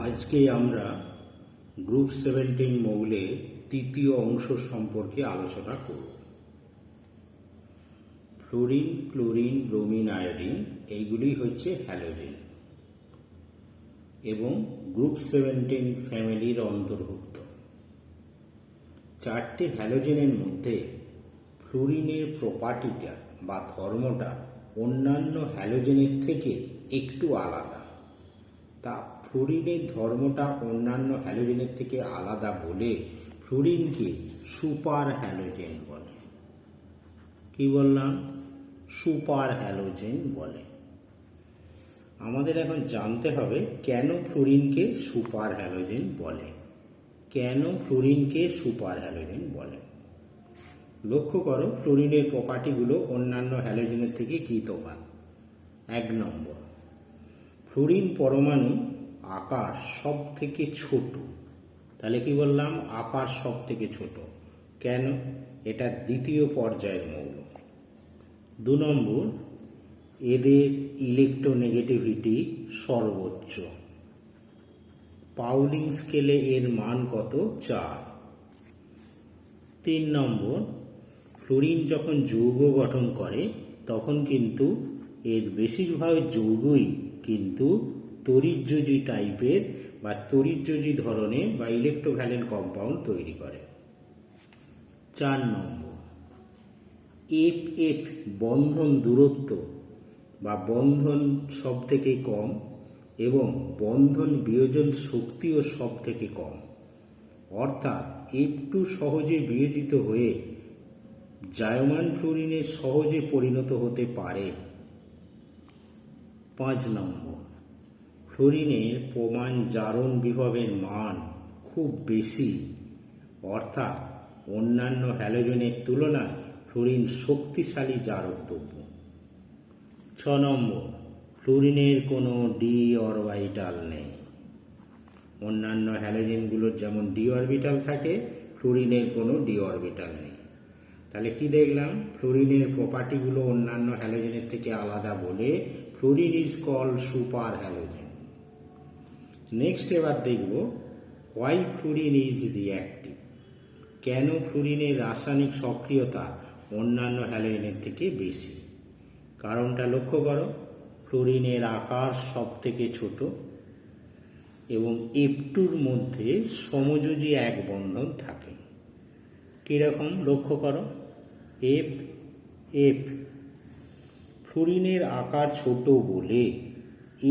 আজকে আমরা গ্রুপ 17 মৌলের তৃতীয় অংশ সম্পর্কে আলোচনা করব। ফ্লোরিন, ক্লোরিন, ব্রোমিন, আয়োডিন এইগুলি হচ্ছে হ্যালোজেন এবং গ্রুপ 17 ফ্যামিলির অন্তর্ভুক্ত। চারটে হ্যালোজেনের মধ্যে ফ্লোরিনের প্রপার্টিটা বা ধর্মটা অন্যান্য হ্যালোজেনের থেকে একটু আলাদা। তা ফ্লোরিনের ধর্মটা অন্যান্য হ্যালোজেনের থেকে আলাদা বলে ফ্লোরিনকে সুপার হ্যালোজেন বলে। কি বললাম? সুপার হ্যালোজেন বলে। আমাদের এখন জানতে হবে কেন ফ্লোরিনকে সুপার হ্যালোজেন বলে। কেন ফ্লোরিনকে সুপার হ্যালোজেন বলে? লক্ষ্য করো ফ্লোরিনের প্রপার্টিগুলো অন্যান্য হ্যালোজেনের থেকে কী তফাৎ। 1 নম্বর, ফ্লোরিন পরমাণু আকার সব থেকে ছোট। তাহলে কি বললাম? আকার সব থেকে ছোট। কেন? এটা দ্বিতীয় পর্যায়ের মৌল। 2 নম্বর, এদের ইলেকট্রোনেগেটিভিটি সর্বোচ্চ। পাউলিং স্কেলে এর মান কত? 4। 3 নম্বর, ফ্লোরিন যখন যৌগ গঠন করে তখন কিন্তু এর বেশিরভাগ যৌগই কিন্তু তড়িৎযোজী টাইপের বা তড়িৎযোজী ধরনের বা ইলেকট্রোভ্যালেন্ট কম্পাউন্ড তৈরি করে। 4 নম্বর, এফ বন্ধন দূরত্ব বা বন্ধন সব থেকে কম এবং বন্ধন বিয়োজন শক্তিও সব থেকে কম। অর্থাৎ F2 সহজে বিয়োজিত হয়ে জায়মান ফ্লোরিনে সহজে পরিণত হতে পারে। 5 নম্বর, ফ্লোরিনের প্রমাণ জারণ বিভবের মান খুব বেশি। অর্থাৎ অন্যান্য হ্যালোজেনের তুলনায় ফ্লোরিন শক্তিশালী জারক দ্রব্য। 6 নম্বর, ফ্লোরিনের কোনো ডি অরবিটাল নেই। অন্যান্য হ্যালোজেনগুলোর যেমন ডি অরবিটাল থাকে, ফ্লোরিনের কোনো ডি অরবিটাল নেই। তাহলে কি দেখলাম? ফ্লোরিনের প্রপার্টিগুলো অন্যান্য হ্যালোজেনের থেকে আলাদা বলে fluorine is called super halogen. Next এবার দেখব হোয়াই ফ্লোরিন ইজ রিঅ্যাক্টিভ। কেন ফ্লোরিনের রাসায়নিক সক্রিয়তা অন্যান্য হ্যালোজেনের থেকে বেশি? কারণটা লক্ষ্য করো, ফ্লোরিনের আকার সব থেকে ছোট এবং F2-র মধ্যে সমযোজী এক বন্ধন থাকে। কীরকম লক্ষ্য করো, এফ ফ্লোরিনের আকার ছোট বলে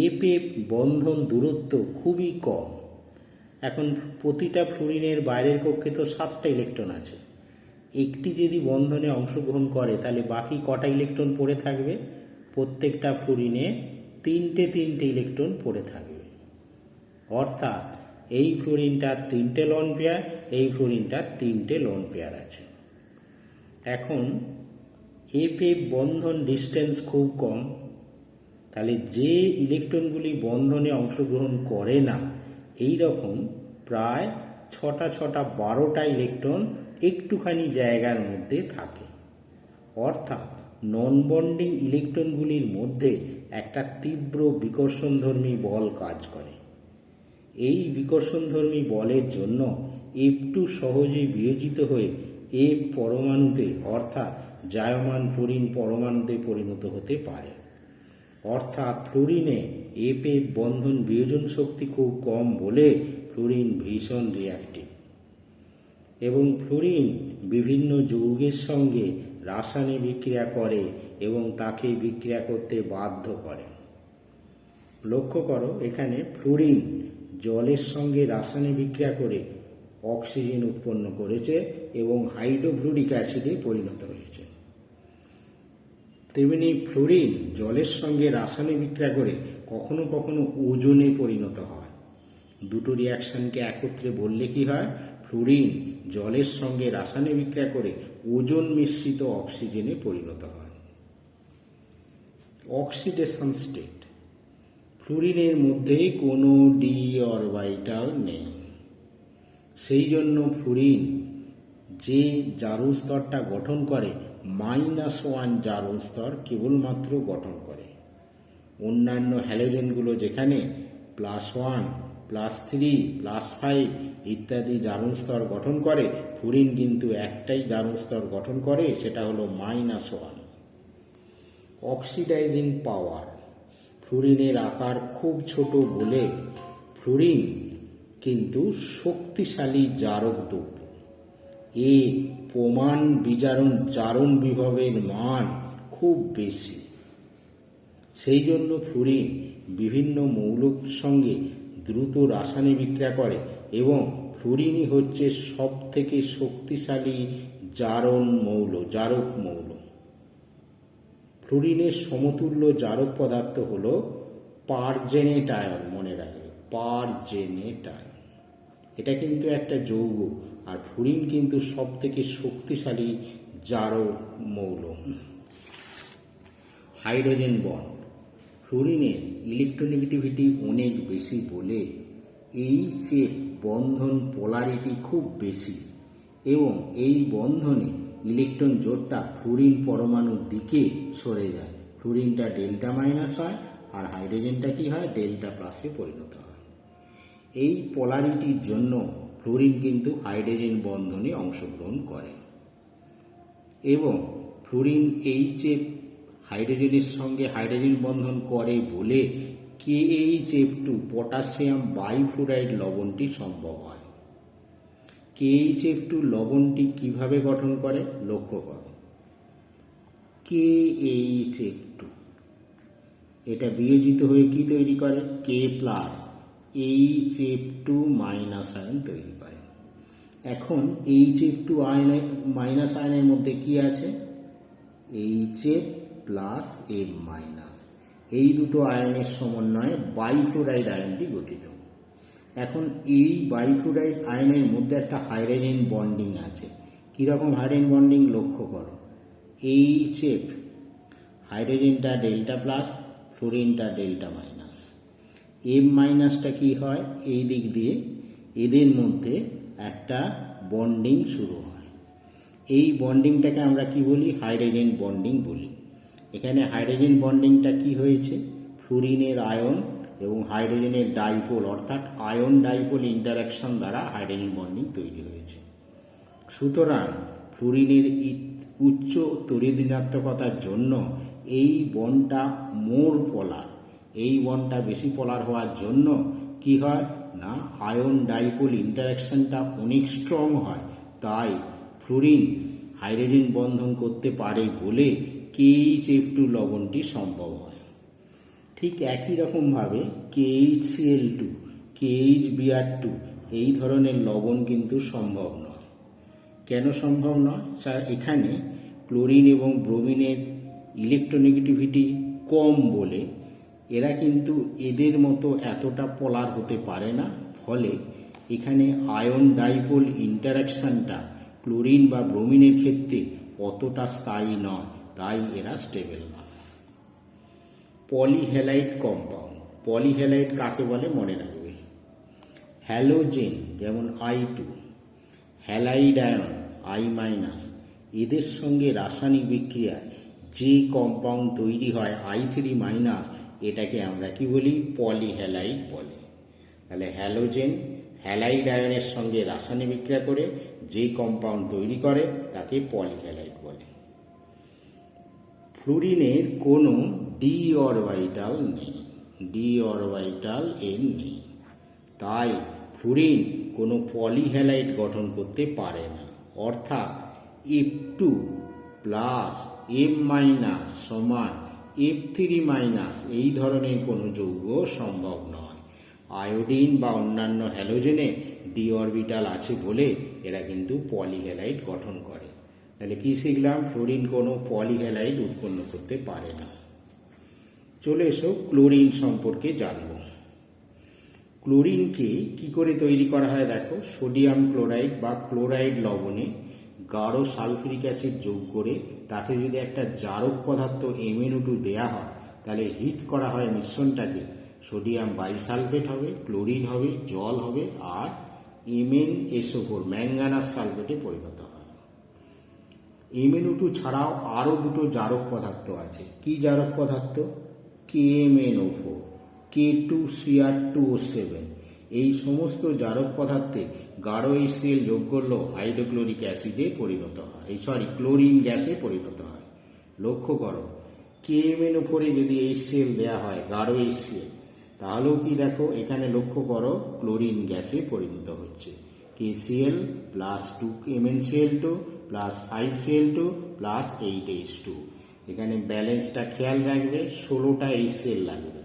এফ বন্ধন দূরত্ব খুবই কম। এখন প্রতিটা ফ্লোরিনের বাইরের কক্ষে তো 7টা ইলেকট্রন আছে। একটি যদি বন্ধনে অংশগ্রহণ করে তাহলে বাকি কটা ইলেকট্রন পড়ে থাকবে? প্রত্যেকটা ফ্লোরিনে 3টে ইলেকট্রন পড়ে থাকবে। অর্থাৎ এই ফ্লোরিনটার 3টে লোন পেয়ার, এই ফ্লোরিনটার 3টে লোন পেয়ার আছে। এখন এফ বন্ধন ডিস্টেন্স খুব কম, তাহলে যে ইলেকট্রনগুলি বন্ধনে অংশগ্রহণ করে না, এই রকম প্রায় 12টা ইলেকট্রন একটুখানি জায়গার মধ্যে থাকে। অর্থাৎ নন বন্ডিং ইলেকট্রনগুলির মধ্যে একটা তীব্র বিকর্ষণধর্মী বল কাজ করে। এই বিকর্ষণধর্মী বলের জন্য F2 সহজেই বিয়োজিত হয়ে F পরমাণুতে অর্থাৎ জায়মান ফ্লোরিন পরমাণুতে পরিণত হতে পারে। অর্থাৎ ফ্লোরিনে F বন্ধন বিয়োজন শক্তি খুব কম বলে ফ্লোরিন ভীষণ রিঅ্যাক্টিভ এবং ফ্লোরিন বিভিন্ন যৌগের সঙ্গে রাসায়নিক বিক্রিয়া করে এবং তাকে বিক্রিয়া করতে বাধ্য করে। লক্ষ্য করো এখানে ফ্লোরিন জলের সঙ্গে রাসায়নিক বিক্রিয়া করে অক্সিজেন উৎপন্ন করেছে এবং হাইড্রোফ্লুরিক অ্যাসিডে পরিণত হয়েছে। তেমনি ফ্লোরিন জলের সঙ্গে রাসায়নিক বিক্রিয়া করে কখনো কখনো ওজোনে পরিণত হয়। দুটো রিয়াকশনকে একত্রে বললে কি হয়? ফ্লোরিন জলের সঙ্গে রাসায়নিক বিক্রিয়া করে ওজোন মিশ্রিত অক্সিজেনে পরিণত হয়। অক্সিডেশন স্টেট, ফ্লোরিনের মধ্যে কোনো ডি অরবিটাল নেই। সেই জন্য ফ্লোরিন যে জারণ স্তরটা গঠন করে -1 জারণ স্তর কেবলমাত্র গঠন করে। অন্যান্য হ্যালোজেনগুলো যেখানে +1 +3 +5 ইত্যাদি জারণ স্তর গঠন করে, ফ্লুরিন কিন্তু একটাই জারণ স্তর গঠন করে, সেটা হলো -1। অক্সিডাইজিং পাওয়ার, ফ্লুরিনের আকার খুব ছোট বলে ফ্লুরিন কিন্তু শক্তিশালী জারক দ্রব্য। প্রমাণ জারণ বিভবের মান খুব বেশি, সেই জন্য ফ্লুরিন বিভিন্ন মৌলের সঙ্গে দ্রুত রাসায়নিক বিক্রিয়া করে এবং ফ্লুরিনই হচ্ছে সব থেকে শক্তিশালী জারক মৌল। ফ্লুরিনের সমতুল্য জারক পদার্থ হল পারজেনেট আয়ন, মনে রাখবে, পারজেনেট আয়ন। এটা কিন্তু একটা যৌগ, আর ফ্লুরিন কিন্তু সব থেকে শক্তিশালী জারক মৌল। হাইড্রোজেন বন্ড, ফ্লুরিনের ইলেকট্রোনেগেটিভিটি অনেক বেশি বলে এইচএফ বন্ধন পোলারিটি খুব বেশি এবং এই বন্ধনে ইলেকট্রন জোড়টা ফ্লুরিন পরমাণুর দিকে সরে যায়। ফ্লুরিনটা ডেল্টা মাইনাস হয় আর হাইড্রোজেনটা কি হয়, ডেল্টা প্লাসে পরিণত হয়। এই পোলারিটির জন্য ফ্লুরিন কিন্তু হাইড্রোজেন বন্ধনে অংশগ্রহণ করে এবং ফ্লুরিন এইচএফ হাইড্রোজেনের সঙ্গে হাইড্রোজেন বন্ধন করে বলে KHF2 পটাশিয়াম বাইফ্লুরাইড লবণটি সম্ভব হয়। KHF2 লবণটি কিভাবে গঠন করে লক্ষ্য করো। KHF2 এটা বিয়োজিত হয়ে কি তৈরি করে, K plus HF2 minus ion তৈরি করে। এখন HF2 মাইনাস আয়নের মধ্যে কি আছে, HF প্লাস M মাইনাস, এই দুটো আয়নের সমন্বয়ে বাইফ্লুরাইড আয়নটি গঠিত। এখন এই বাইফ্লুরাইড আয়নের মধ্যে একটা হাইড্রোজেন বন্ডিং আছে। কীরকম হাইড্রোজেন বন্ডিং লক্ষ্য করো, HF হাইড্রোজেনটা ডেল্টা প্লাস, ফ্লুরিনটা ডেল্টা মাইনাস। M মাইনাসটা কি হয়, এই দিক দিয়ে এদের মধ্যে একটা বন্ডিং শুরু হয়। এই বন্ডিংটাকে আমরা কি বলি, হাইড্রোজেন বন্ডিং বলি। এখানে হাইড্রোজেন বন্ডিংটা কি হয়েছে, ফ্লুরিনের আয়ন এবং হাইড্রোজেনের ডাইপোল অর্থাৎ আয়ন ডাইপোল ইন্টারাকশন দ্বারা হাইড্রোজেন বন্ডিং তৈরি হয়েছে। সুতরাং ফ্লুরিনের উচ্চ তড়িৎ ঋণাত্মকতার জন্য এই বন্ডটা মোর পোলার, এই বন্ডটা বেশি পোলার হওয়ার জন্য কি হয় না, আয়ন ডাইপোল ইন্টারাকশনটা অনেক স্ট্রং হয়। তাই ফ্লুরিন হাইড্রোজেন বন্ধন করতে পারে বলে KHF2 লবণটি সম্ভব হয়। ঠিক একই রকমভাবে KHCl2, KHBr2 এই ধরনের লবণ কিন্তু সম্ভব নয়। কেন সম্ভব নয়, স্যার এখানে ক্লোরিন এবং ব্রোমিনের ইলেকট্রোনেগেটিভিটি কম বলে এরা কিন্তু এদের মতো এতটা পোলার হতে পারে না, ফলে এখানে আয়ন ডাইপোল ইন্টারাকশনটা ক্লোরিন বা ব্রোমিনের ক্ষেত্রে অতটা স্থায়ী নয়, তাই এরা স্টেবল নয়। পলিহ্যালাইড কম্পাউন্ড, পলিহ্যালাইড কাকে বলে মনে রাখবে, হ্যালোজেন যেমন I2, হ্যালাইড আয়ন I-, এদের সঙ্গে রাসায়নিক বিক্রিয়ায় যে কম্পাউন্ড তৈরি হয় I3-, এটাকে আমরা কি বলি, পলিহ্যালাইড বলে। তাহলে হ্যালোজেন হ্যালাইড আয়নের সঙ্গে রাসায়নিক বিক্রিয়া করে যে কম্পাউন্ড তৈরি করে তাকে পলিহ্যালাইড বলে। ফ্লুরিনের কোনো ডি অরবিটাল নেই, ডি অরবিটাল এর নেই, তাই ফ্লুরিন কোনো পলিহ্যালাইড গঠন করতে পারে না। অর্থাৎ F2 প্লাস M- সমান F3- এই ধরনের কোনো যৌগ সম্ভব নয়। আয়োডিন বা অন্যান্য হ্যালোজেনে ডি অরবিটাল আছে বলে এরা কিন্তু পলিহ্যালাইড গঠন করে। তাহলে কি শিখলাম, ফ্লুরিন কোনো পলিহ্যালাইড উৎপন্ন করতে পারে না। চলে এসো ক্লোরিন সম্পর্কে জানব। ক্লোরিনকে কি করে তৈরি করা হয় দেখো, সোডিয়াম ক্লোরাইড বা ক্লোরাইড লবণে গাঢ় সালফিউরিক অ্যাসিড যোগ করে তাতে যদি একটা জারক পদার্থ MnO2 দেয়া হয়, তাহলে হিট করা হয় মিশ্রণটাকে, সোডিয়াম বাইসালফেট হবে, ক্লোরিন হবে, জল হবে আর MnSO4 ম্যাঙ্গানাস সালফেটে পরিণত হয়। MnO2 ছাড়াও আরও দুটো জারক পদার্থ আছে। কি জারক পদার্থ, KMnO4, K2Cr2O7, এই সমস্ত জারক পদার্থে গাঢ় HCl যোগ করলেও হাইড্রোক্লোরিক অ্যাসিডে পরিণত হয়, ক্লোরিন গ্যাসে পরিণত হয়। লক্ষ্য করো, KMnO4 যদি HCl দেওয়া হয়, গাঢ় HCl, তাহলেও কি দেখো এখানে লক্ষ্য করো ক্লোরিন গ্যাসে পরিণত হচ্ছে। KCl plus 2MnCl2 plus 5Cl2 plus 8H2। এখানে ব্যালেন্সটা খেয়াল রাখবে, 16টা HCl লাগবে।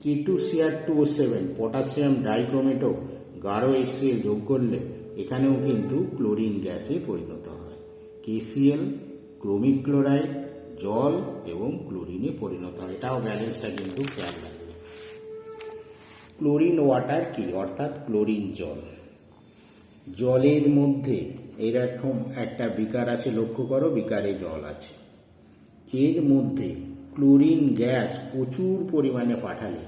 K2Cr2O7 পটাশিয়াম ডাইক্রোমেটো গাঢ় HCl যোগ করলে এখানেও কিন্তু ক্লোরিন গ্যাসে পরিণত হয়। KCl ক্রোমিক ক্লোরাইড জল এবং ক্লোরিনে পরিণত হয়। এটাও ব্যালেন্সটা কিন্তু খেয়াল রাখবে। ক্লোরিন ওয়াটার কি, অর্থাৎ ক্লোরিন জল। জলের মধ্যে এরকম একটা বিকার আছে, লক্ষ্য করো বিকারে জল আছে, এর মধ্যে ক্লোরিন গ্যাস প্রচুর পরিমাণে পাঠালে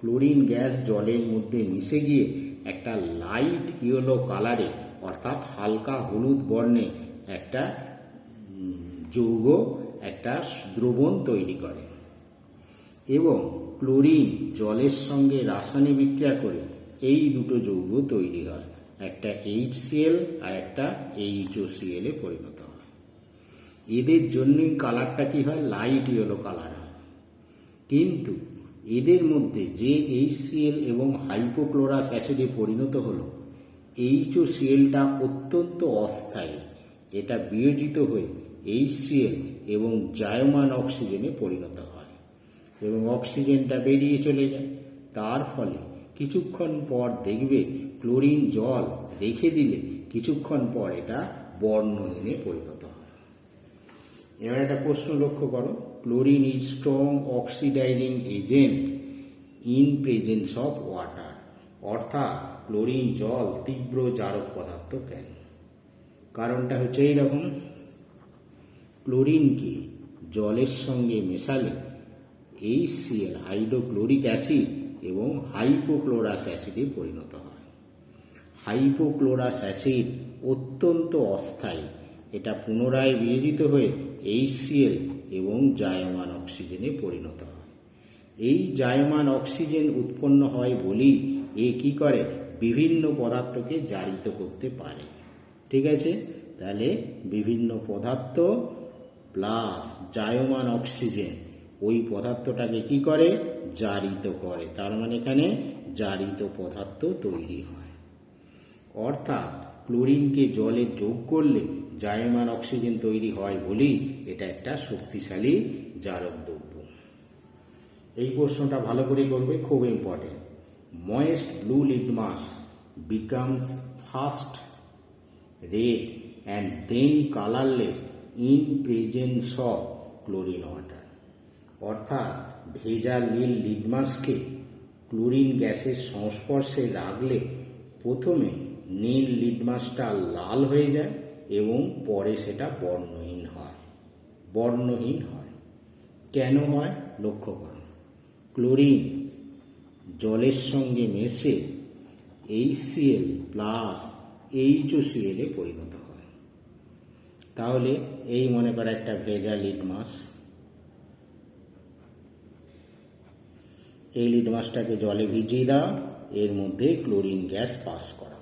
ক্লোরিন গ্যাস জলের মধ্যে মিশে গিয়ে একটা লাইট ইয়েলো কালারে অর্থাৎ হালকা হলুদ বর্ণে একটা যৌগ, একটা দ্রবণ তৈরি করে এবং ক্লোরিন জলের সঙ্গে রাসায়নিক বিক্রিয়া করে এই দুটো যৌগ তৈরি হয়, একটা HCl আর একটা HOCl এ পরিণত হয়। এদের জন্যই কালারটা কি হয়, লাইট ইয়েলো কালার হয়। কিন্তু এদের মধ্যে যে HCl এবং হাইপোক্লোরাস অ্যাসিডে পরিণত হলো, HOClটা অত্যন্ত অস্থায়ী, এটা বিয়োজিত হয়ে HCl এবং জায়মান অক্সিজেনে পরিণত হয় এবং অক্সিজেনটা বেরিয়ে চলে যায়। তার ফলে কিছুক্ষণ পর দেখবে ক্লোরিন জল রেখে দিলে কিছুক্ষণ পর এটা বর্ণহীনে পরিণত হয়। এবার একটা প্রশ্ন লক্ষ্য করো, chlorine is strong oxidising agent in presence of water, অর্থাৎ ক্লোরিন জল তীব্র জারক পদার্থ কেন? কারণটা হচ্ছে এইরকম, ক্লোরিনকে জলের সঙ্গে মেশালে HCl হাইড্রোক্লোরিক অ্যাসিড এবং হাইপোক্লোরাস অ্যাসিডে পরিণত হয়। হাইপোক্লোরাস অ্যাসিড অত্যন্ত অস্থায়ী, এটা পুনরায় বিয়োজিত হয়ে HCl এবং জায়মান অক্সিজেনে পরিণত হয়। এই জায়মান অক্সিজেন উৎপন্ন হয় বলেই এ কি করে, বিভিন্ন পদার্থকে জারিত করতে পারে। ঠিক আছে, তাহলে বিভিন্ন পদার্থ প্লাস জায়মান অক্সিজেন ওই পদার্থটাকে কি করে, জারিত করে। তার মানে এখানে জারিত পদার্থ তৈরি হয়। অর্থাৎ ক্লোরিনকে জলে যোগ করলে জায়মান অক্সিজেন তৈরি হয় বলেই এটা একটা শক্তিশালী জারক দ্রব্য। এই প্রশ্নটা ভালো করে করবে, খুব important. Moist blue litmus becomes first red and then colourless in presence of chlorine water, অর্থাৎ ভেজা নীল লিটমাসকে ক্লোরিন গ্যাসের সংস্পর্শে রাখলে প্রথমে নীল লিটমাসটা লাল হয়ে যায় এবং পরে সেটা বর্ণহীন হয়। কেন হয় লক্ষ্য করো, ক্লোরিন জলের সঙ্গে মেশে HCl প্লাস HOCl এ পরিণত হয়। তাহলে এই মনে করো একটা ভেজা লিটমাস, এই লিটমাসটাকে জলে ভিজিয়ে দাও, এর মধ্যে ক্লোরিন গ্যাস পাস করা,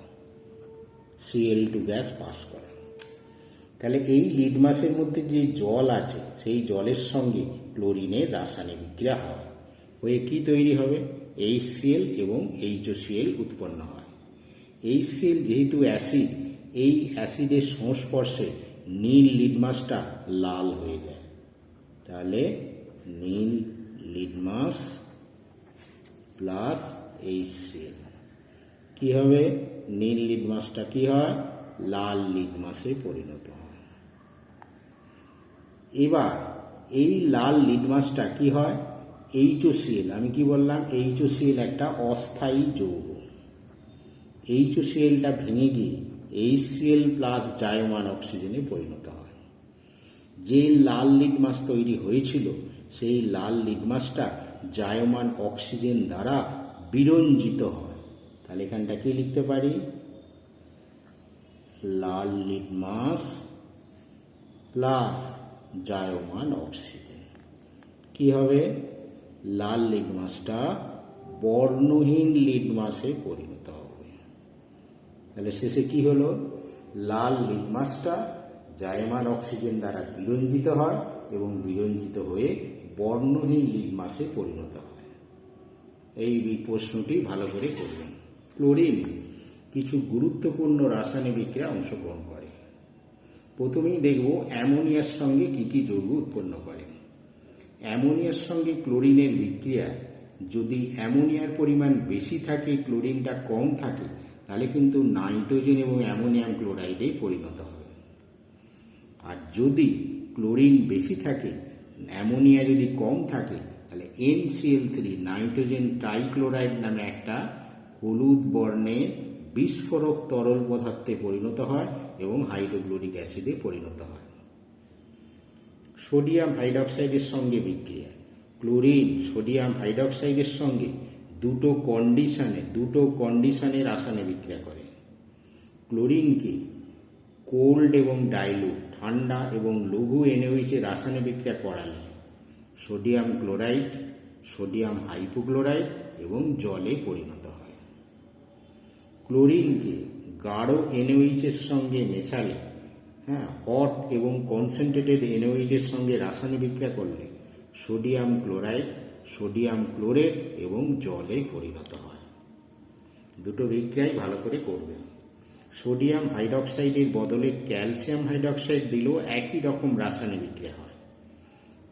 Cl2 গ্যাস পাস করা। তাহলে এই লিটমাসের মধ্যে যে জল আছে সেই জলের সঙ্গে ক্লোরিনের রাসায়নিক বিক্রিয়া হয়, হয়ে কি তৈরি হবে, HCl এবং HOCl উৎপন্ন হয়। HCl যেহেতু অ্যাসিড, এই অ্যাসিডের সংস্পর্শে নীল লিটমাসটা লাল হয়ে যায়। তাহলে নীল লিটমাস প্লাস HCl কি হবে, নীল লিটমাসটা কি হয়, লাল লিটমাসে পরিণত হয়। এবার এই লাল লিটমাসটা কি হয়, HOCl, আমি কি বললাম, HOCl একটা অস্থায়ী যৌগ। HOClটা ভেঙে গিয়ে HCl প্লাস জায়মান অক্সিজেনে পরিণত হয়। যে লাল লিটমাস তৈরি হয়েছিল সেই লাল লিটমাসটা জায়মান অক্সিজেন দ্বারা বিরঞ্জিত হয়। তাহলে এখানটা কি লিখতে পারি, লাল লিটমাস প্লাস জায়মান অক্সিজেন কি হবে, লাল লিটমাসটা বর্ণহীন লিটমাসে পরিণত হবে। তাহলে শেষে কি হলো? লাল লিটমাসটা জায়মান অক্সিজেন দ্বারা বিরঞ্জিত হয় এবং বিরঞ্জিত হয়ে বর্ণহীন লিটমাসে পরিণত হয়। এই প্রশ্নটি ভালো করে করবেন। ক্লোরিন কিছু গুরুত্বপূর্ণ রাসায়নিক বিক্রিয়ায় অংশগ্রহণ করে। প্রথমেই দেখব অ্যামোনিয়ার সঙ্গে কি কি যৌগ উৎপন্ন করে। অ্যামোনিয়ার সঙ্গে ক্লোরিনের বিক্রিয়া যদি অ্যামোনিয়ার পরিমাণ বেশি থাকে, ক্লোরিনটা কম থাকে, তাহলে কিন্তু নাইট্রোজেন এবং অ্যামোনিয়াম ক্লোরাইডে পরিণত হবে। আর যদি ক্লোরিন বেশি থাকে, অ্যামোনিয়া যদি কম থাকে, তাহলে NCl3 নাইট্রোজেন ট্রাইক্লোরাইড নামে একটা হলুদ বর্ণের বিস্ফোরক তরল পদার্থে পরিণত হয় এবং হাইড্রোক্লোরিক অ্যাসিডে পরিণত হয়। সোডিয়াম হাইড্রক্সাইডের সঙ্গে বিক্রিয়া। ক্লোরিন সোডিয়াম হাইড্রক্সাইডের সঙ্গে দুটো কন্ডিশনে রাসায়নিক বিক্রিয়া করে। ক্লোরিনকে কোল্ড এবং ডাইলুট, ঠান্ডা এবং লঘু NaOH রাসায়নিক বিক্রিয়া করালে সোডিয়াম ক্লোরাইড, সোডিয়াম হাইপোক্লোরাইড এবং জলে পরিণত হয়। ক্লোরিনকে গাঢ় NaOH এর সঙ্গে মেশালে, হট এবং কনসেন্ট্রেটেড NaOH এর সঙ্গে রাসায়নিক বিক্রিয়া করলে সোডিয়াম ক্লোরাইড, সোডিয়াম ক্লোরেট এবং জলে পরিণত হয়। দুটো বিক্রিয়াই ভালো করে করবেন। সোডিয়াম হাইড্রক্সাইডের বদলে ক্যালসিয়াম হাইড্রক্সাইড দিলেও একই রকম রাসায়নিক বিক্রিয়া হয়।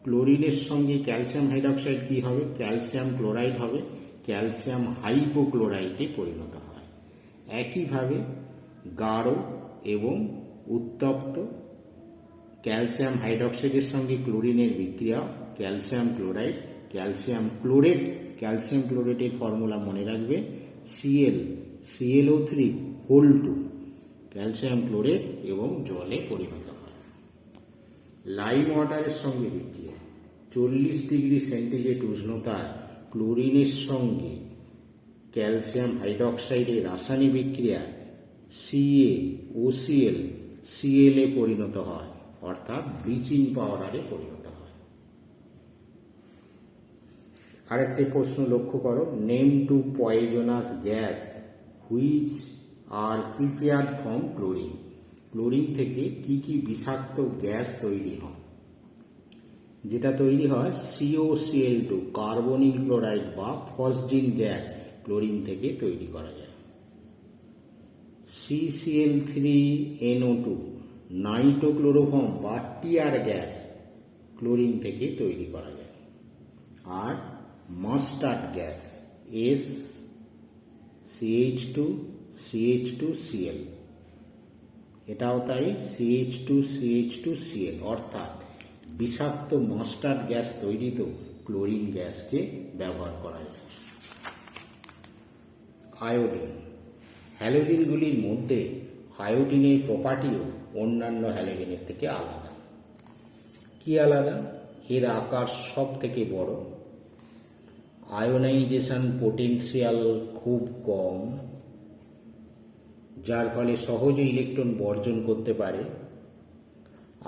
ক্লোরিনের সঙ্গে ক্যালসিয়াম হাইড্রক্সাইড কি হবে? ক্যালসিয়াম ক্লোরাইড হবে, ক্যালসিয়াম হাইপোক্লোরাইডে পরিণত হয়। একইভাবে গাঢ় এবং উত্তপ্ত ক্যালসিয়াম হাইড্রক্সাইডের সঙ্গে ক্লোরিনের বিক্রিয়া calcium chloride, calcium chlorate. Calcium ক্লোরেটের ফর্মুলা মনে রাখবে, ClClO3(2), ক্যালসিয়াম ক্লোরেট এবং জলে পরিণত হয়। লাইম ওয়াটারের সঙ্গে বিক্রিয়া। 40 ডিগ্রি সেন্টিগ্রেড উষ্ণতায় ক্লোরিনের সঙ্গে ক্যালসিয়াম হাইড্রক্সাইডের রাসায়নিক বিক্রিয়া CaOCl Cl এ পরিণত হয়, অর্থাৎ ব্লিচিং পাউডারে পরিণত হয়। আরেকটি প্রশ্ন লক্ষ্য করো, name two poisonous gas which are prepared from chlorine. Chlorine থেকে কি কি বিষাক্ত গ্যাস তৈরি হয়? যেটা তৈরি হয় COCl2 কার্বনিল ক্লোরাইড বা ফসজিন গ্যাস ক্লোরিন থেকে তৈরি করা যায়। CCl3NO2 নাইট্রোক্লোরোফর্ম বা টিয়ার গ্যাস ক্লোরিন থেকে তৈরি করা যায়। আর মাস্টার্ড গ্যাস SCH2CH2Cl, এটাও তাই CH2CH2Cl, অর্থাৎ বিষাক্ত মাস্টার্ড গ্যাস তৈরিতেও ক্লোরিন গ্যাসকে ব্যবহার করা যায়। আয়োডিন। হ্যালোজেনগুলির মধ্যে আয়োডিনের প্রপার্টিও অন্যান্য হ্যালোজেনের থেকে আলাদা। কি আলাদা? এর আকার সব থেকে বড়, আয়োনাইজেশন পোটেনশিয়াল খুব কম, যার ফলে সহজে ইলেকট্রন বর্জন করতে পারে।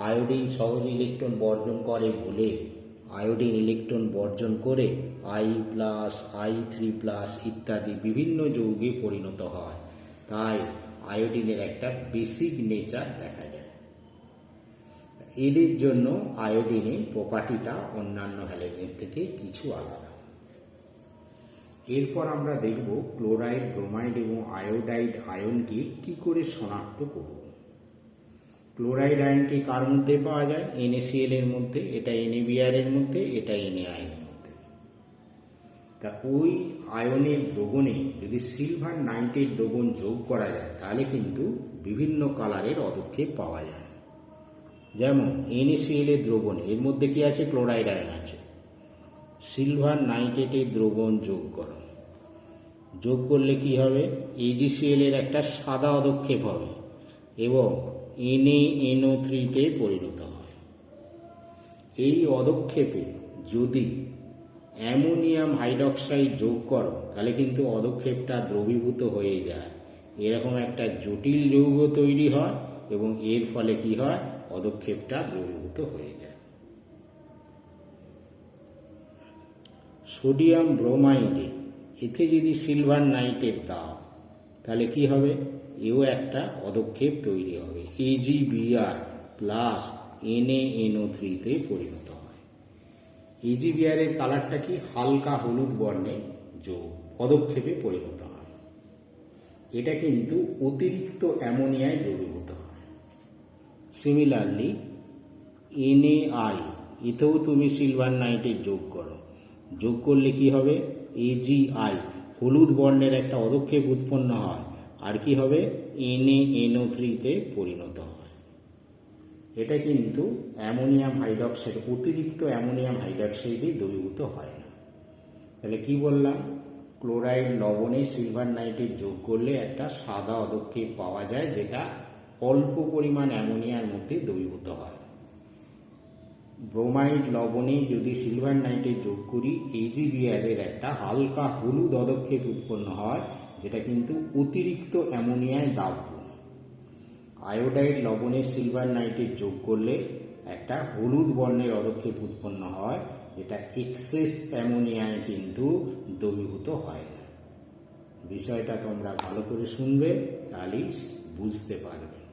আয়োডিন সহজে ইলেকট্রন বর্জন করে বলে আয়োডিন ইলেকট্রন বর্জন করে I+, I3+ ইত্যাদি বিভিন্ন যৌগে পরিণত হয়। তাই আয়োডিনের একটা বেসিক নেচার দেখা যায়। এদের জন্য আয়োডিনের প্রপার্টিটা অন্যান্য হ্যালোজেন থেকে কিছু আলাদা। এরপর আমরা দেখব ক্লোরাইড, ব্রোমাইড এবং আয়োডাইড আয়নকে কি করে শনাক্ত করব। ক্লোরাইড আয়নটি কার মধ্যে পাওয়া যায়? NaCl এর মধ্যে, এটা NaBr এর মধ্যে, এটা Na এর মধ্যে। তা ওই আয়নের দ্রবণে যদি সিলভার নাইট্রেট দ্রবণ যোগ করা যায় তাহলে কিন্তু বিভিন্ন কালারের অদক্ষেপ পাওয়া যায়। যেমন NaCl এর দ্রবণে এর মধ্যে কি আছে? ক্লোরাইড আয়ন আছে। সিলভার নাইট্রেটের দ্রবণ যোগ করো, যোগ করলে কি হবে? AgCl এর একটা সাদা অদক্ষেপ হবে এবং NaNO3 পরিণত হয়। এই অদক্ষেপে যদি অ্যামোনিয়াম হাইড্রক্সাইড যোগ করো তাহলে কিন্তু অদক্ষেপটা দ্রবীভূত হয়ে যায়। এরকম একটা জটিল যৌগ তৈরি হয় এবং এর ফলে কি হয়? অদক্ষেপটা দ্রবীভূত হয়ে যায়। সোডিয়াম ব্রোমাইডে এতে যদি সিলভার নাইট্রেট দাও তাহলে কি হবে, এও একটা পদক্ষেপ তৈরি হবে, AgBr প্লাস NaNO3 পরিণত হয়। AgBr এর কালারটা কি, হালকা হলুদ বর্ণের যৌগ, পদক্ষেপে পরিণত হয়। এটা কিন্তু অতিরিক্ত অ্যামোনিয়ায় দ্রবীভূত হয়। সিমিলারলি NaI, এতেও তুমি সিলভার নাইট্রেট যোগ করো, যোগ করলে কি হবে, AgI, হলুদ বর্ণের একটা পদক্ষেপ উৎপন্ন হয়, আর কি হবে, NaNO3 পরিণত হয়। এটা কিন্তু অ্যামোনিয়াম হাইড্রক্সাইড, অতিরিক্ত অ্যামোনিয়াম হাইড্রক্সাইডে দ্রবীভূত হয় না। তাহলে কি বললাম, ক্লোরাইড লবণে সিলভার নাইট্রেট যোগ করলে একটা সাদা পদক্ষেপ পাওয়া যায়, যেটা অল্প পরিমাণ অ্যামোনিয়ার মধ্যে দ্রবীভূত হয়। ব্রোমাইড লবণে যদি সিলভার নাইট্রেট যোগ করি, AgBr এর একটা হালকা হলুদ পদক্ষেপ উৎপন্ন হয়, যেটা কিন্তু অতিরিক্ত অ্যামোনিয়ায় দাব্য। আয়োডাইড লবণে সিলভার নাইট্রেট যোগ করলে একটা হলুদ বর্ণের পদক্ষেপ উৎপন্ন হয়, যেটা এক্সেস অ্যামোনিয়ায় কিন্তু দ্রবীভূত হয় না। বিষয়টা তোমরা ভালো করে শুনবে, তাহলেই বুঝতে পারবে।